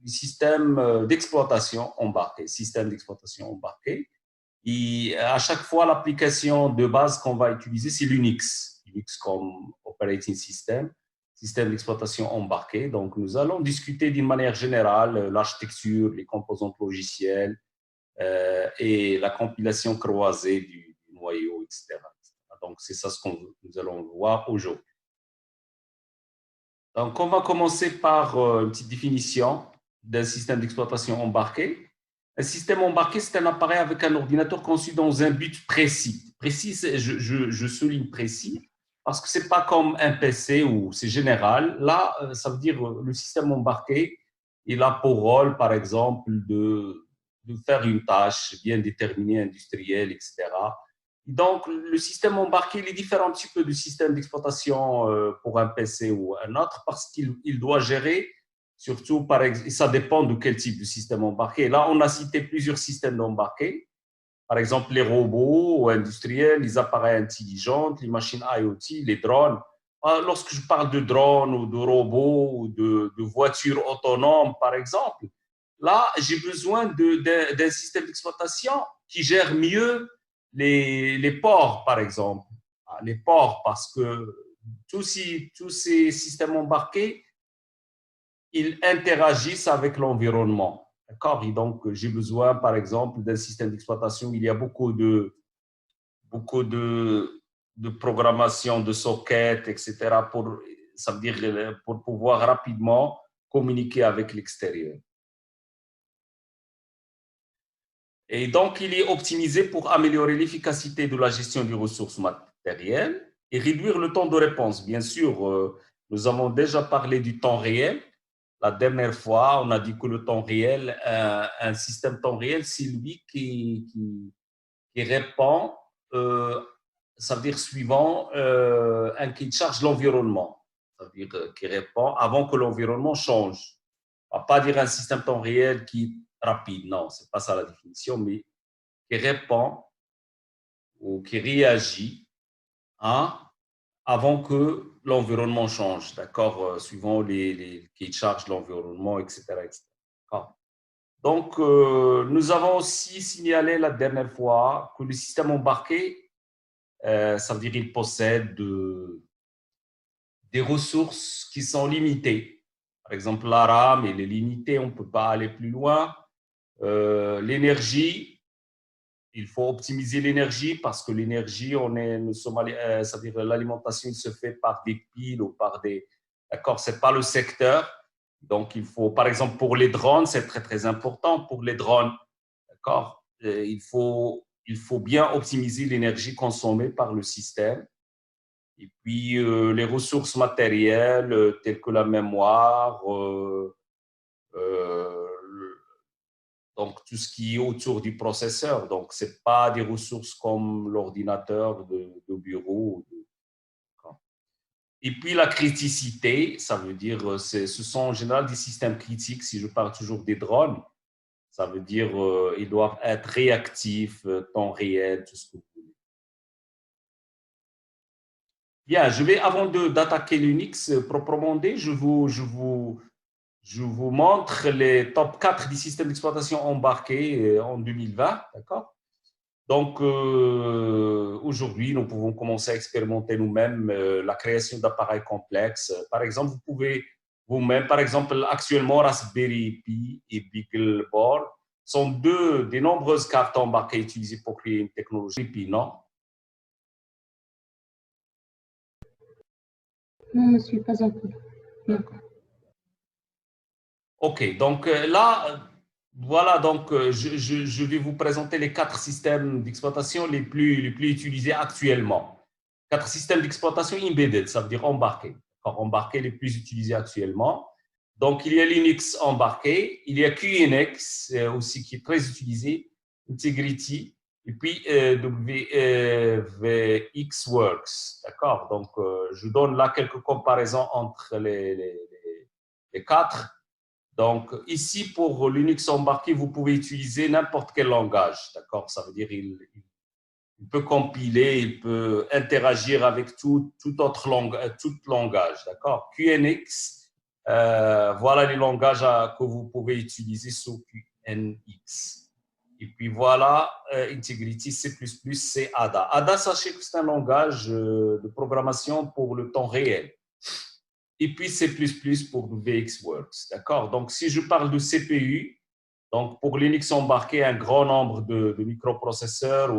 du système d'exploitation embarqué, système d'exploitation embarqué. Et à chaque fois, l'application de base qu'on va utiliser, c'est l'Unix. Unix comme operating system, système d'exploitation embarqué. Donc, nous allons discuter d'une manière générale l'architecture, les composantes logicielles et la compilation croisée du noyau, etc. Donc, c'est ça ce que nous allons voir aujourd'hui. Donc, on va commencer par une petite définition d'un système d'exploitation embarqué. Un système embarqué, c'est un appareil avec un ordinateur conçu dans un but précis. Précis, je souligne précis, parce que ce n'est pas comme un PC où c'est général. Là, ça veut dire le système embarqué, il a pour rôle, par exemple, de faire une tâche bien déterminée, industrielle, etc. Donc, le système embarqué, il est différent un petit peu du système d'exploitation pour un PC ou un autre parce qu'il doit gérer, surtout, ça dépend de quel type de système embarqué. Là, on a cité plusieurs systèmes embarqués. Par exemple, les robots industriels, les appareils intelligents, les machines IoT, les drones. Lorsque je parle de drones ou de robots ou de voitures autonomes, par exemple, là, j'ai besoin d'un système d'exploitation qui gère mieux les ports, par exemple. Les ports, parce que tous ces systèmes embarqués, ils interagissent avec l'environnement. D'accord? Et donc, j'ai besoin, par exemple, d'un système d'exploitation. Il y a beaucoup de programmation, de sockets, etc. Ça veut dire pour pouvoir rapidement communiquer avec l'extérieur. Et donc, il est optimisé pour améliorer l'efficacité de la gestion des ressources matérielles et réduire le temps de réponse. Bien sûr, nous avons déjà parlé du temps réel. La dernière fois, on a dit que le temps réel, un système temps réel, c'est lui qui répond, ça veut dire suivant, qui charge l'environnement. Ça veut dire qui répond avant que l'environnement change. On ne va pas dire un système temps réel qui est rapide, non, ce n'est pas ça la définition, mais qui répond ou qui réagit hein, avant que l'environnement change, d'accord, suivant qui charge l'environnement, etc. etc. Donc, nous avons aussi signalé la dernière fois que le système embarqué, ça veut dire qu'il possède des ressources qui sont limitées. Par exemple, la RAM, elle est limitée, on ne peut pas aller plus loin. L'énergie, il faut optimiser l'énergie parce que l'énergie, ça veut dire l'alimentation se fait par des piles ou par des… D'accord, ce n'est pas le secteur. Donc, il faut, par exemple, pour les drones, c'est très, très important pour les drones. D'accord, il faut bien optimiser l'énergie consommée par le système. Et puis, les ressources matérielles telles que la mémoire, donc tout ce qui est autour du processeur. Donc, ce n'est pas des ressources comme l'ordinateur de bureau. Et puis, la criticité, ça veut dire, ce sont en général des systèmes critiques, si je parle toujours des drones. Ça veut dire ils doivent être réactifs, temps réel, tout ce que vous voulez. Bien, avant d'attaquer l'Unix proprement dit, je vous montre les top 4 des systèmes d'exploitation embarqués en 2020. D'accord? Donc, aujourd'hui, nous pouvons commencer à expérimenter nous-mêmes la création d'appareils complexes. Par exemple, vous pouvez vous-même, par exemple, actuellement, Raspberry Pi et BeagleBoard sont deux des nombreuses cartes embarquées utilisées pour créer une technologie Pi, non? Non, monsieur, pas encore. D'accord. OK, donc là, voilà, donc je vais vous présenter les 4 systèmes d'exploitation les plus utilisés actuellement. 4 systèmes d'exploitation embedded, ça veut dire embarqués. Embarqués les plus utilisés actuellement. Donc, il y a Linux embarqué, il y a QNX aussi qui est très utilisé, Integrity, et puis WVXWorks. D'accord? Donc, je donne là quelques comparaisons entre les 4. Donc, ici, pour Linux embarqué, vous pouvez utiliser n'importe quel langage. D'accord? Ça veut dire qu'il peut compiler, il peut interagir avec tout autre langage. D'accord? QNX, Voilà les langages que vous pouvez utiliser sous QNX. Et puis voilà, Integrity, C++, c'est ADA. ADA, sachez que c'est un langage de programmation pour le temps réel. Et puis C++ pour VxWorks, d'accord? Donc, si je parle de CPU, donc pour Linux embarqué, un grand nombre de microprocesseurs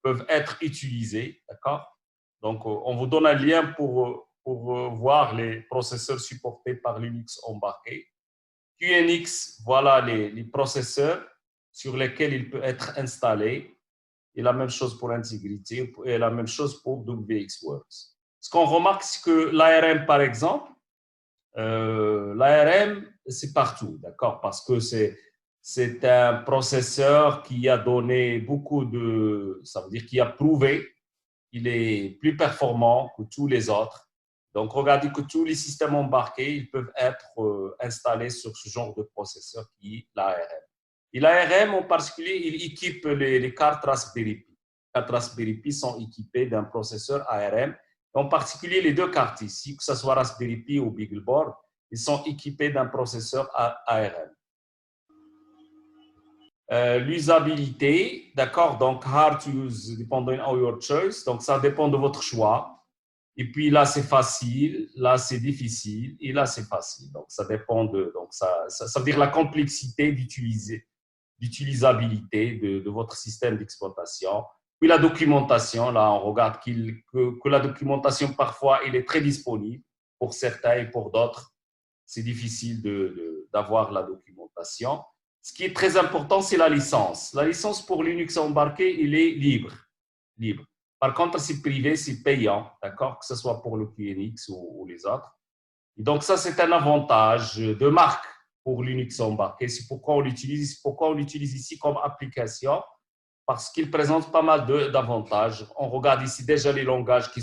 peuvent être utilisés, d'accord? Donc, on vous donne un lien pour voir les processeurs supportés par Linux embarqué. QNX, voilà les processeurs sur lesquels il peut être installé. Et la même chose pour Integrity et la même chose pour WXWorks. Ce qu'on remarque, c'est que l'ARM, par exemple, l'ARM, c'est partout, d'accord? Parce que c'est un processeur qui a donné beaucoup de... Ça veut dire qu'il a prouvé qu'il est plus performant que tous les autres. Donc, regardez que tous les systèmes embarqués, ils peuvent être installés sur ce genre de processeur qui est l'ARM. Et l'ARM, en particulier, il équipe les cartes Raspberry Pi. Les cartes Raspberry Pi sont équipées d'un processeur ARM. En particulier, les deux cartes ici, que ce soit Raspberry Pi ou BeagleBoard, ils sont équipés d'un processeur ARM. L'usabilité, d'accord, donc hard to use, depending on your choice, donc ça dépend de votre choix. Et puis là, c'est facile, là, c'est difficile, et là, c'est facile. Donc, ça dépend de. Donc, ça veut dire la complexité d'utilisabilité de votre système d'exploitation. Puis la documentation, là, on regarde que la documentation, parfois, elle est très disponible pour certains et pour d'autres. C'est difficile d'avoir la documentation. Ce qui est très important, c'est la licence. La licence pour Linux embarqué, il est libre. Libre. Par contre, c'est privé, c'est payant, d'accord, que ce soit pour le QNX ou les autres. Et donc, ça, c'est un avantage de marque pour Linux embarqué. C'est pourquoi on l'utilise ici comme application, parce qu'il présente pas mal d'avantages. On regarde ici déjà les langages qui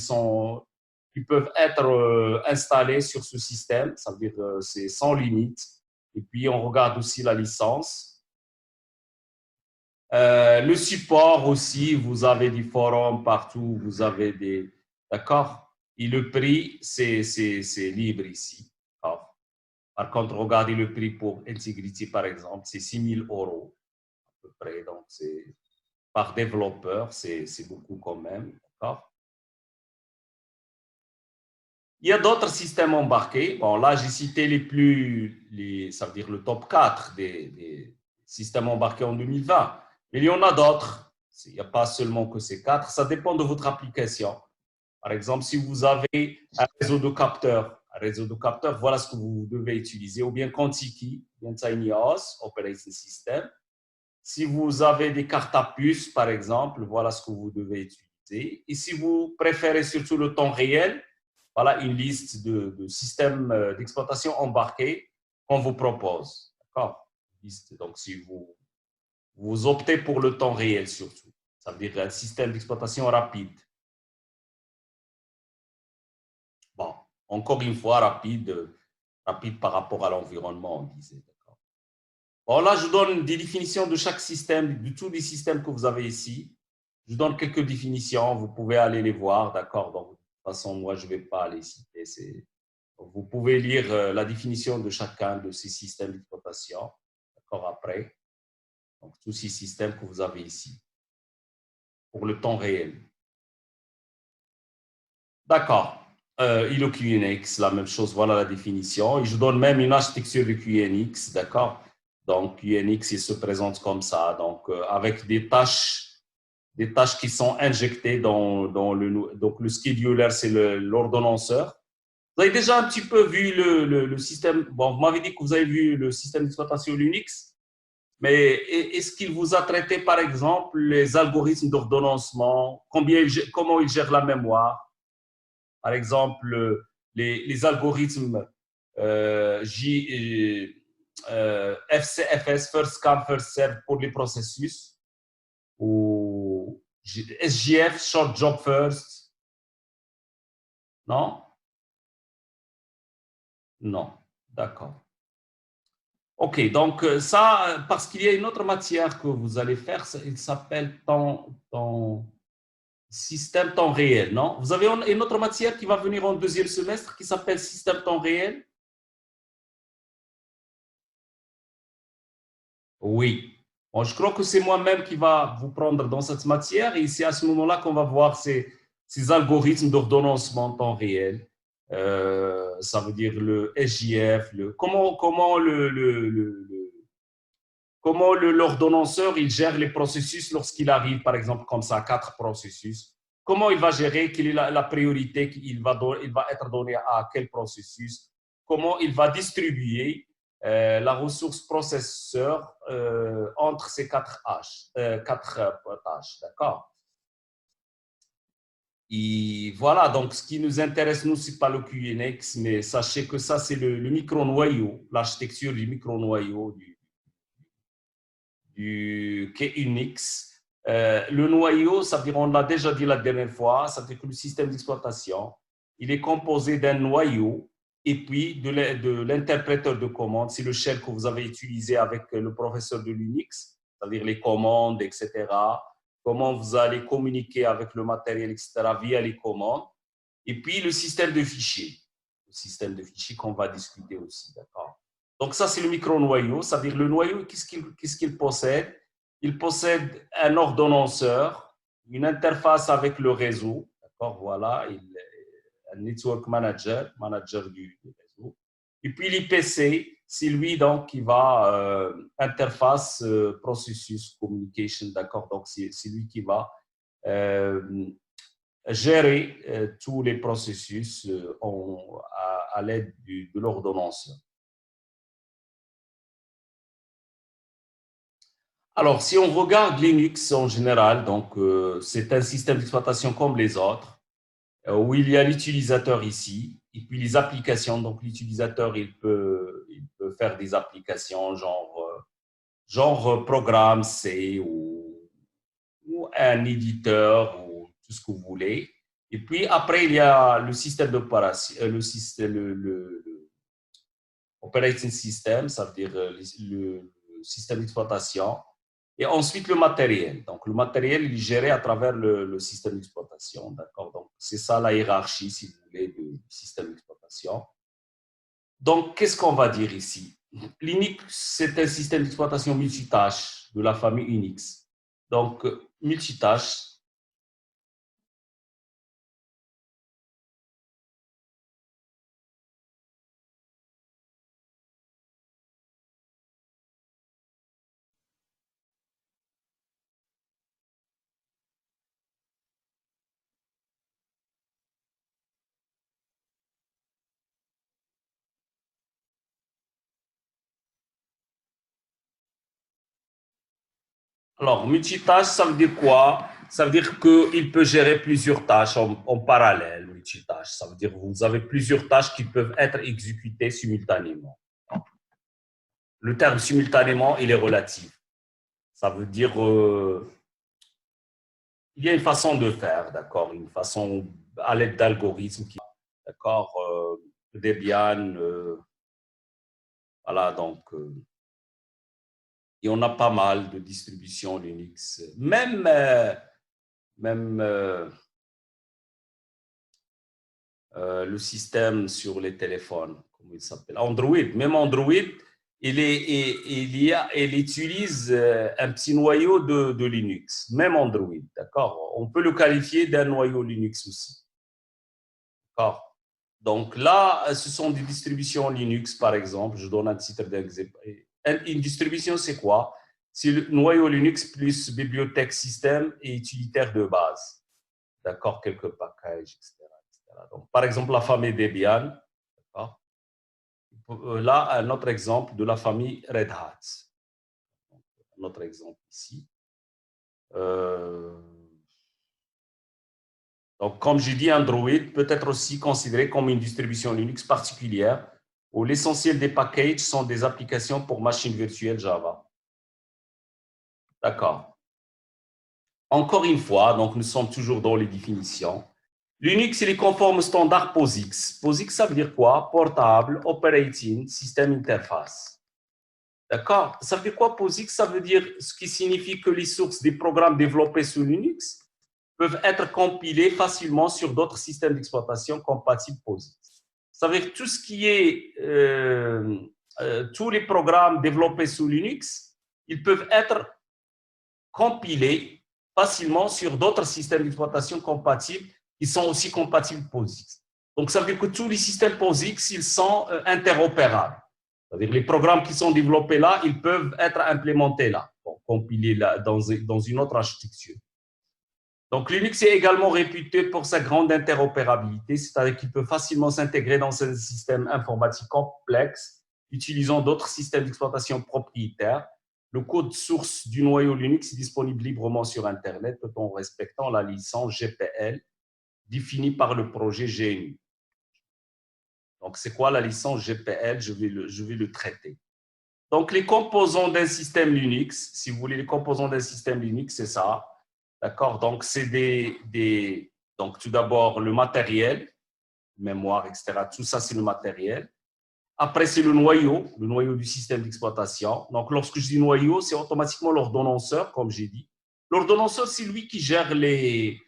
peuvent être installés sur ce système, ça veut dire c'est sans limite. Et puis, on regarde aussi la licence. Le support aussi, vous avez des forums partout, vous avez des... D'accord? Et le prix, c'est libre ici. Alors, par contre, regardez le prix pour Integrity, par exemple, c'est 6 000 € à peu près. Donc, c'est par développeur, c'est beaucoup quand même. D'accord? Il y a d'autres systèmes embarqués. Bon, là, j'ai cité ça veut dire le top 4 des systèmes embarqués en 2020. Mais il y en a d'autres. Il n'y a pas seulement que ces 4. Ça dépend de votre application. Par exemple, si vous avez un réseau de capteurs, voilà ce que vous devez utiliser. Ou bien Contiki, bien TinyOS, Operating System. Si vous avez des cartes à puce, par exemple, voilà ce que vous devez utiliser. Et si vous préférez surtout le temps réel, voilà une liste de systèmes d'exploitation embarqués qu'on vous propose. D'accord? Donc, si vous optez pour le temps réel surtout, ça veut dire un système d'exploitation rapide. Bon, encore une fois, rapide par rapport à l'environnement, on disait. Bon, là, je donne des définitions de chaque système, de tous les systèmes que vous avez ici. Je donne quelques définitions, vous pouvez aller les voir, d'accord? Donc, de toute façon, moi, je ne vais pas les citer. Vous pouvez lire la définition de chacun de ces systèmes d'exploitation, d'accord, après. Donc, tous ces systèmes que vous avez ici, pour le temps réel. D'accord. Et le QNX, la même chose, voilà la définition. Et je donne même une architecture de QNX, d'accord? Donc, QNX, il se présente comme ça, donc avec des tâches qui sont injectées dans le... Donc, le scheduler, c'est l'ordonnanceur. Vous avez déjà un petit peu vu le système... Bon, vous m'avez dit que vous avez vu le système d'exploitation Linux, mais est-ce qu'il vous a traité, par exemple, les algorithmes d'ordonnancement, comment il gère la mémoire? Par exemple, les algorithmes FCFS, First Come, First Serve pour les processus, ou SJF, Short Job First. Non? Non. D'accord. OK, donc ça, parce qu'il y a une autre matière que vous allez faire, il s'appelle système temps réel, non? Vous avez une autre matière qui va venir en deuxième semestre qui s'appelle système temps réel? Oui. Bon, je crois que c'est moi-même qui va vous prendre dans cette matière et c'est à ce moment-là qu'on va voir ces algorithmes d'ordonnancement en temps réel. Ça veut dire le SJF, comment l'ordonnanceur il gère les processus lorsqu'il arrive, par exemple, comme ça, 4 processus. Comment il va gérer, quelle est la priorité il va être donné à quel processus, comment il va distribuer la ressource processeur entre ces 4 tâches. D'accord. Et voilà, donc ce qui nous intéresse, nous, ce n'est pas le QNX, mais sachez que ça, c'est le micro-noyau, l'architecture du micro-noyau du KUnix. Le noyau, ça veut dire, on l'a déjà dit la dernière fois, ça veut dire que le système d'exploitation, il est composé d'un noyau et puis de l'interpréteur de commandes. C'est le shell que vous avez utilisé avec le professeur de Linux, c'est-à-dire les commandes, etc. Comment vous allez communiquer avec le matériel, etc., via les commandes. Et puis le système de fichiers. Le système de fichiers qu'on va discuter aussi, d'accord? Donc ça, c'est le micro-noyau. Ça veut dire le noyau, qu'est-ce qu'il possède? Il possède un ordonnanceur, une interface avec le réseau, d'accord? Voilà, un network manager, manager du réseau. Et puis l'IPC, c'est lui donc qui va interface processus communication, d'accord? Donc c'est lui qui va gérer tous les processus à l'aide de l'ordonnanceur. Alors, si on regarde Linux en général, donc c'est un système d'exploitation comme les autres, où il y a l'utilisateur ici, et puis les applications. Donc, l'utilisateur, il peut faire des applications genre programme C ou un éditeur ou tout ce que vous voulez. Et puis, après, il y a le système d'opération, le operating system, ça veut dire le système d'exploitation. Et ensuite, le matériel. Donc, le matériel, il est géré à travers le système d'exploitation. D'accord. Donc, c'est ça la hiérarchie, si vous voulez, du système d'exploitation. Donc, qu'est-ce qu'on va dire ici? Linux, c'est un système d'exploitation multitâche de la famille Unix. Donc, multitâche. Alors, multitâche, ça veut dire quoi? Ça veut dire qu'il peut gérer plusieurs tâches en parallèle, multitâche. Ça veut dire que vous avez plusieurs tâches qui peuvent être exécutées simultanément. Le terme simultanément, il est relatif. Ça veut dire il y a une façon de faire, d'accord? Une façon à l'aide d'algorithmes, d'accord? Debian, voilà, donc et on a pas mal de distributions Linux. Même le système sur les téléphones, comment il s'appelle? Android. Même Android, il utilise un petit noyau de Linux. Même Android, d'accord? On peut le qualifier d'un noyau Linux aussi. D'accord? Donc là, ce sont des distributions Linux, par exemple. Je donne un titre d'exemple. Une distribution, c'est quoi? C'est le noyau Linux plus bibliothèque système et utilitaire de base. D'accord? Quelques packages, etc. Donc, par exemple, la famille Debian. Là, un autre exemple de la famille Red Hat. Un autre exemple ici. Euh, donc, comme j'ai dit, Android peut être aussi considéré comme une distribution Linux particulière où l'essentiel des packages sont des applications pour machines virtuelles Java. D'accord. Encore une fois, donc nous sommes toujours dans les définitions. Linux, il est conforme au standard POSIX. POSIX, ça veut dire quoi? Portable, Operating, System Interface. D'accord? Ça veut dire quoi POSIX? Ça veut dire ce qui signifie que les sources des programmes développés sous Linux peuvent être compilées facilement sur d'autres systèmes d'exploitation compatibles POSIX. Ça veut dire tout ce qui est tous les programmes développés sous Linux ils peuvent être compilés facilement sur d'autres systèmes d'exploitation compatibles qui sont aussi compatibles POSIX. Donc, ça veut dire que tous les systèmes POSIX, ils sont interopérables. C'est-à-dire les programmes qui sont développés là, ils peuvent être implémentés là, bon, compilés là dans une autre architecture. Donc, Linux est également réputé pour sa grande interopérabilité, c'est-à-dire qu'il peut facilement s'intégrer dans un système informatique complexe, utilisant d'autres systèmes d'exploitation propriétaires. Le code source du noyau Linux est disponible librement sur Internet, tout en respectant la licence GPL définie par le projet GNU. Donc, c'est quoi la licence GPL? Je vais le traiter. Donc, les composants d'un système Linux, si vous voulez, les composants d'un système Linux, c'est ça. D'accord? Donc, c'est donc, tout d'abord, le matériel, mémoire, etc. Tout ça, c'est le matériel. Après, c'est le noyau du système d'exploitation. Donc, lorsque je dis noyau, c'est automatiquement l'ordonnanceur, comme j'ai dit. L'ordonnanceur, c'est lui qui gère les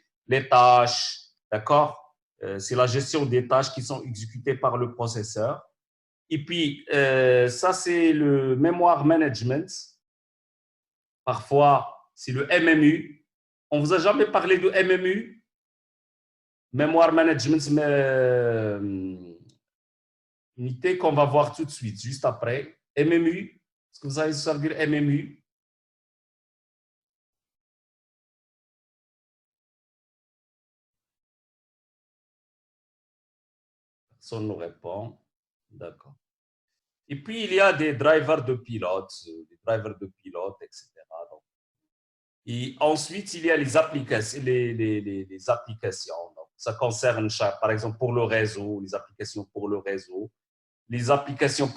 tâches, d'accord? C'est la gestion des tâches qui sont exécutées par le processeur. Et puis, ça, c'est le memory management. Parfois, c'est le MMU. On ne vous a jamais parlé de MMU? Memory Management, unité qu'on va voir tout de suite, juste après. MMU, est-ce que vous savez ce que ça veut dire MMU? Personne ne répond. D'accord. Et puis, il y a des drivers de pilote, etc. Donc, et ensuite, il y a les applications. Les applications. Donc, ça concerne, par exemple, pour le réseau, les applications pour le réseau, les applications